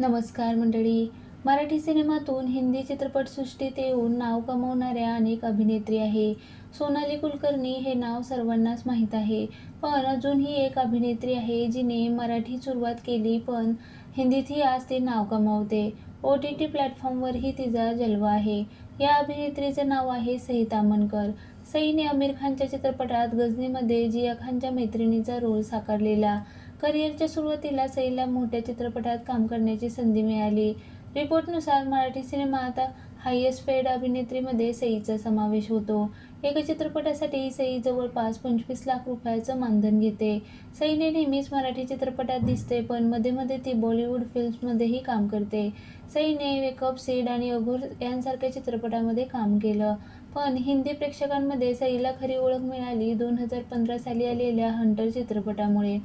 नमस्कार मंडळी. मराठी सिनेमातून हिंदी चित्रपटसृष्टीत येऊन नाव कमावणाऱ्या अनेक अभिनेत्री आहे. सोनाली कुलकर्णी हे नाव सर्वांनाच माहीत आहे. पण अजूनही एक अभिनेत्री आहे जिने मराठीत सुरुवात केली पण हिंदीतही आज ती नाव कमावते. OTT प्लॅटफॉर्मवरही तिचा जलवा आहे. या अभिनेत्रीचे नाव आहे सई ताम्हणकर. सईने आमिर खानच्या चित्रपटात गझनीमध्ये जिया खानच्या मैत्रिणीचा रोल साकारलेला. करिअरच्या सुरुवातीला सईला मोठ्या चित्रपटात काम करण्याची संधी मिळाली. रिपोर्टनुसार मराठी सिनेमात हायेस्ट पेड अभिनेत्रीमध्ये सईचा समावेश होतो. एका चित्रपटासाठी सई जवळपास 25 लाख रुपयाचं मानधन घेते. सईने नेहमीच मराठी चित्रपटात दिसते पण मध्ये ती बॉलिवूड फिल्म्समध्येही काम करते. सईने वेकअप सीड आणि अघोर यांसारख्या चित्रपटांमध्ये काम केलं. पण हिंदी प्रेक्षकांमध्ये सईला खरी ओळख मिळाली 2015 साली आलेल्या हंटर चित्रपटामुळे.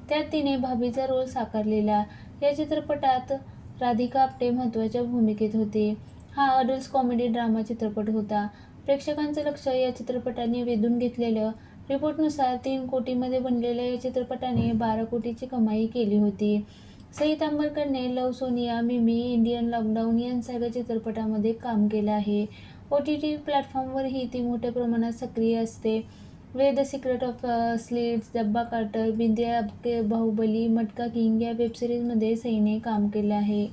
त्यात तिने भाभीचा रोल साकारलेला. या चित्रपटात राधिका आपटे महत्त्वाच्या भूमिकेत होती. हा अडल्ट कॉमेडी ड्रामा चित्रपट होता. प्रेक्षकांचं लक्ष या चित्रपटाने वेधून घेतलेलं. रिपोर्टनुसार 3 कोटीमध्ये बनलेल्या या चित्रपटाने 12 कोटीची कमाई केली होती. सई ताम्हणकरने लव्ह सोनिया, मिमी, इंडियन लॉकडाऊन यांसारख्या चित्रपटांमध्ये काम केलं आहे. OTT प्लॅटफॉर्मवरही ती मोठ्या प्रमाणात सक्रिय असते. द सिक्रेट ऑफ स्लीड्स, डब्बा कार्टर, बिंदिया बाहुबली, मटका किंग या वेबसिरीजमध्ये सईने काम केलं आहे.